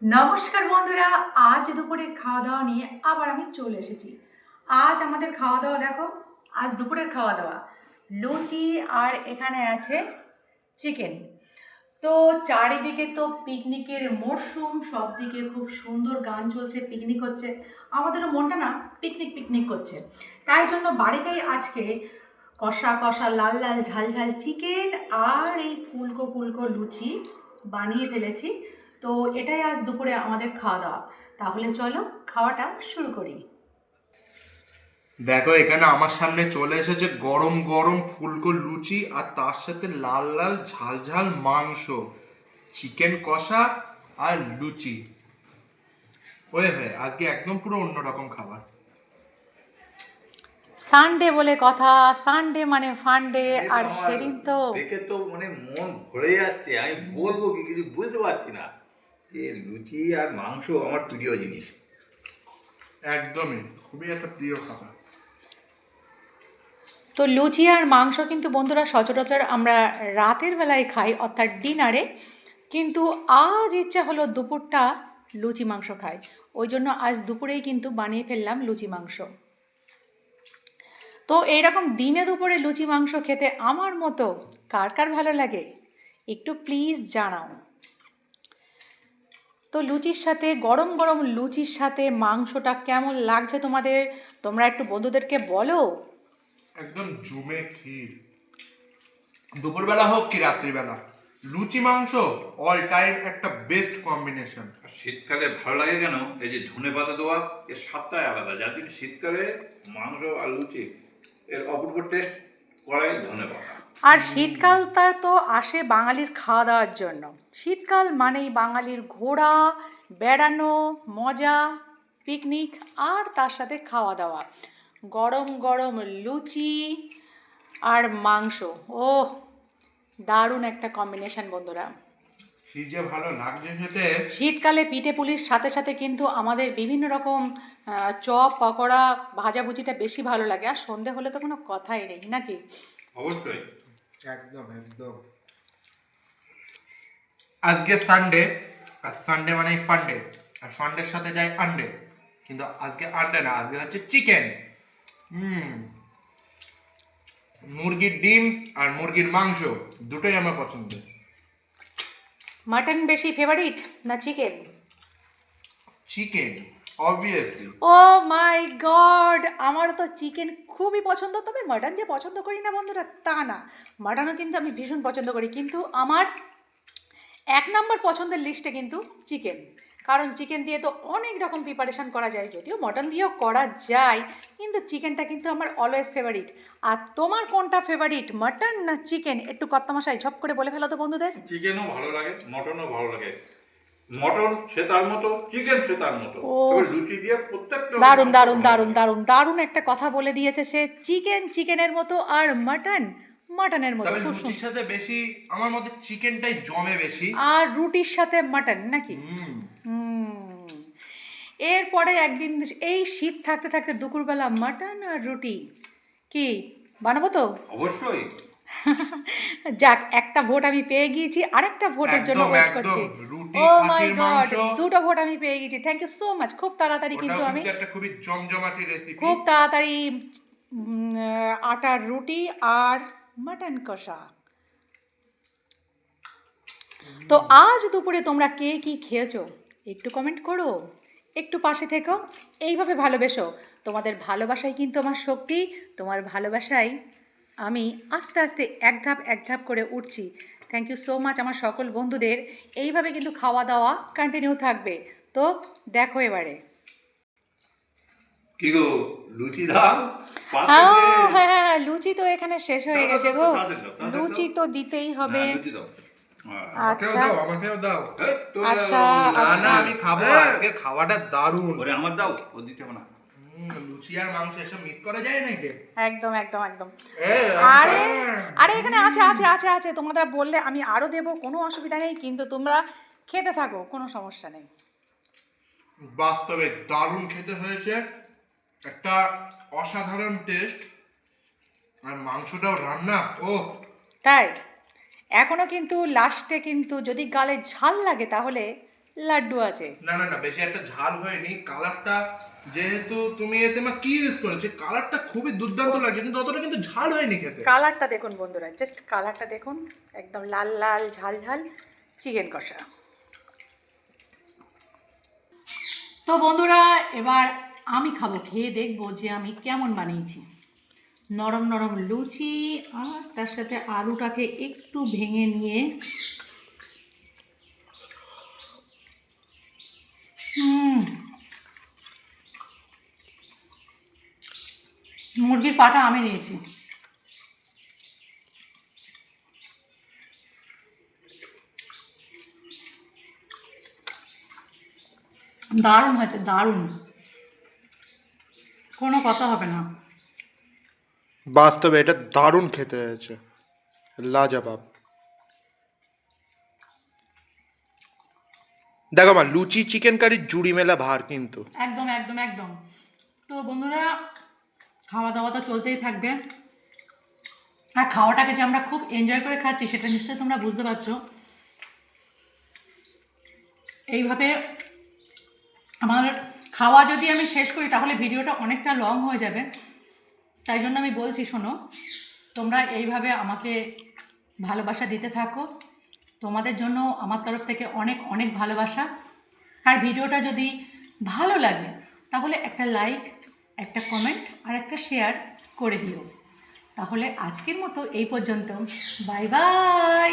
নমস্কার বন্ধুরা, আজ দুপুরের খাওয়া দাওয়া নিয়ে আবার আমি চলে এসেছি। আজ আমাদের খাওয়া দাওয়া দেখো, আজ দুপুরের খাওয়া দাওয়া লুচি আর এখানে আছে চিকেন। তো চারিদিকে তো পিকনিকের মরশুম, সব দিকে খুব সুন্দর গান চলছে, পিকনিক হচ্ছে। আমাদেরও মনটা না পিকনিক পিকনিক করছে। তাই জন্য বাড়িতেই আজকে কষা কষা লাল লাল ঝাল ঝাল চিকেন আর এই ফুলকো ফুলকো লুচি বানিয়ে ফেলেছি। তো এটাই আজ দুপুরে আমাদের খাওয়া দাওয়া। তাহলে চলো খাওয়াটা শুরু করি। দেখো এখানে আমার সামনে চলে এসেছে গরম গরম ফুলকো লুচি আর তার সাথে লাল লাল ঝাল ঝাল মাংস, চিকেন কষা আর লুচি। ওয়ে হয়ে আজকে একদম পুরো অন্যরকম খাবার। সানডে বলে কথা, সানডে মানে ফান্ডে। এই তো আর আমার সেদিন তো দেখে তো মানে মন ভরে যাচ্ছে, আমি বলবো কি কিছু বুঝতে পারছি না। যে লুচি আর মাংস আমার প্রিয় জিনিস। একদমই খুবই একটা প্রিয় খাবার। তো লুচি আর মাংস কিন্তু বন্ধুরা সচরাচর আমরা রাতের বেলায় খাই, অর্থাৎ ডিনারে। কিন্তু আজ ইচ্ছা হলো দুপুরটা লুচি মাংস খাই। ওই জন্য আজ দুপুরেই কিন্তু বানিয়ে ফেললাম লুচি মাংস। তো এইরকম দিনে দুপুরে লুচি মাংস খেতে আমার মতো কার কার ভালো লাগে একটু প্লিজ জানাও। তো লুচির সাথে গরম গরম লুচির সাথে মাংসটা কেমন লাগছে তোমাদের, তোমরা একটু বন্ধুদেরকে বলো। একদম জমে ক্ষীর। দুপুরবেলা হোক কি রাত্রিবেলা, লুচি মাংস অল টাইম একটা বেস্ট কম্বিনেশন। আর শীতকালে ভালো লাগে কেন, এই যে ধনে পাতা দেওয়া, এর স্বাদটাই আলাদা। যার জন্য শীতকালে মাংস আর লুচি এর অপূর্ব টেস্ট করাই ধনে পাতা। আর শীতকালটা তো আসে বাঙালির খাওয়া দাওয়ার জন্য। শীতকাল মানেই বাঙালির ঘোরা, বেড়ানো, মজা, পিকনিক আর তার সাথে খাওয়া দাওয়া। গরম গরম লুচি আর মাংস, ওহ দারুণ একটা কম্বিনেশন বন্ধুরা। কি যে ভালো লাগছে খেতে। শীতকালে পিঠে পুলির সাথে সাথে কিন্তু আমাদের বিভিন্ন রকম চপ, পকোড়া, ভাজাভুজিটা বেশি ভালো লাগে। আর সন্ধে হলে তো কোনো কথাই নেই নাকি। অবশ্যই। একদম একদম। আজকে সানডে, আর সানডে মানেই ফান্ডে, আর ফান্ডের সাথে যায় আন্ডে। কিন্তু আজকে আন্ডে না, আজকে হচ্ছে চিকেন। মুরগির ডিম আর মুরগির মাংস দুটোই আমার পছন্দ। মাটন বেশি ফেভারিট না chicken? Chicken obviously. Oh my God, আমার তো চিকেন খুবই পছন্দ, তবে মাটন যে পছন্দ করি না বন্ধুরা তা না। মাটনও কিন্তু আমি ভীষণ পছন্দ করি, কিন্তু আমার এক নম্বর পছন্দের লিস্টে কিন্তু চিকেন। কারণ চিকেন দিয়ে তো অনেক রকম প্রিপারেশান করা যায়, যদিও মটন দিয়েও করা যায়, কিন্তু চিকেনটা কিন্তু আমার অলওয়েজ ফেভারিট। আর তোমার কোনটা ফেভারিট, মাটন না চিকেন? একটু কর্তামশাই ঝপ করে বলে ফেলো তো বন্ধুদের। চিকেনও ভালো লাগে, মটনও ভালো লাগে। মটন সে তার মতো, চিকেন সে তার মতো। ও তবে লুচি দিয়ে প্রত্যেকটা দারুণ মাংস দারুণ ভালো দারুণ লাগে। দারুণ দারুণ একটা কথা বলে দিয়েছে সে। চিকেন চিকেনের মতো আর মাটন মাটনের মতো, তবে খুব লুচির সুন্দর। সাথে বেশি আমার মতে চিকেনটাই জমে বেশি। আর রুটির সাথে মাটন নাকি? হুম। হুম। এরপরে একদিন এই শীত থাকতে থাকতে দুপুরবেলা মাটন আর রুটি কি বানাবো তো। অবশ্যই। যাক, একটা ভোট আমি পেয়ে গিয়েছি, আরেকটা ভোটের জন্য একদম ওয়েট একদম, করছি। রুটি ও মাই খাসির গড, মাংস, দুটো ভোট আমি পেয়ে গেছি, থ্যাংক ইউ সো মাচ। খুব তাড়াতাড়ি ওটাও কিন্তু আমি কিন্তু একটা খুবই জমজমাটি রেসিপি। খুব তাড়াতাড়ি আটার রুটি আর মাটন কষা। তো আজ দুপুরে তোমরা কে কী খেয়েছো একটু কমেন্ট করো, একটু পাশে থেকো, এইভাবে ভালোবেসো। তোমাদের ভালোবাসাই কিন্তু আমার শক্তি, তোমার ভালোবাসাই আমি আস্তে আস্তে এক ধাপ করে উঠছি। থ্যাংক ইউ সো মাচ আমার সকল বন্ধুদের। এইভাবে কিন্তু খাওয়া দাওয়া কন্টিনিউ থাকবে। তো দেখো এবারে। কি গো, লুচি দাও পাতে হ্যাঁ দে। হ্যাঁ হ্যাঁ, লুচি তো এখানে শেষ হয়ে দাও দাও গেছে দাও, গো। তাদের দাও, তাদের দাও। লুচি তো দিতেই হবে। হ্যাঁ, লুচি দাও। হ্যাঁ। আমাকেও আচ্ছা দাও, আমাকেও দাও। এই, তোর আচ্ছা না আচ্ছা। না, আমি খাবো, হ্যাঁ। আজকে খাওয়াটা দারুণ। ওরে আমার দাও, ও দিতে হবে না। লুচি আর মাংস এসব মিস করা যায় নাকি? একদম একদম একদম। এ, আরে আরে এখানে আছে আছে আছে আছে, তোমরা বললে আমি আরও দেবো, কোনো অসুবিধা নেই, কিন্তু তোমরা খেতে থাকো, কোনো সমস্যা নেই। বাস্তবে দারুণ খেতে হয়েছে, একটা অসাধারণ টেস্ট। আর মাংসটাও রান্না, ও তাই এখনও কিন্তু লাস্টে কিন্তু যদি গালে ঝাল লাগে তাহলে লাড্ডু আছে। না না না, বেশি একটা ঝাল হয়নি। কালারটা যেহেতু তুমি এতে কি ইউজ করেছো, কালারটা খুবই দুর্দান্ত লাগছে, কিন্তু অতটা কিন্তু ঝাল হয়নি খেতে। কালারটা দেখুন বন্ধুরা, জাস্ট কালারটা দেখুন, একদম লাল লাল ঝাল ঝাল চিকেন কষা। তো বন্ধুরা, এবার আমি খাবো, খেয়ে দেখবো যে আমি কেমন বানিয়েছি। নরম নরম লুচি আর তার সাথে আলুটাকে একটু ভেঙে নিয়ে মুরগির পাটা আমি নিয়েছি। দারুণ হয়েছে, দারুণ, কোনো কথা হবে না। বাস্তবে এটা দারুণ খেতে হয়েছে, লাজবাব। দেখো মা, লুচি চিকেন কারির জুড়ি মেলা ভার কিন্তু। একদম একদম একদম। তো বন্ধুরা, খাওয়া দাওয়া তো চলতেই থাকবে, আর খাওয়াটাকে যে আমরা খুব এনজয় করে খাচ্ছি সেটা নিশ্চয়ই তোমরা বুঝতে পারছো। এইভাবে আমার খাওয়া যদি আমি শেষ করি তাহলে ভিডিওটা অনেকটা লং হয়ে যাবে, তাই জন্য আমি বলছি, শোনো, তোমরা এইভাবে আমাকে ভালোবাসা দিতে থাকো। তোমাদের জন্য আমার তরফ থেকে অনেক অনেক ভালোবাসা। আর ভিডিওটা যদি ভালো লাগে তাহলে একটা লাইক, একটা কমেন্ট আর একটা শেয়ার করে দিও। তাহলে আজকের মতো এই পর্যন্ত। Bye bye.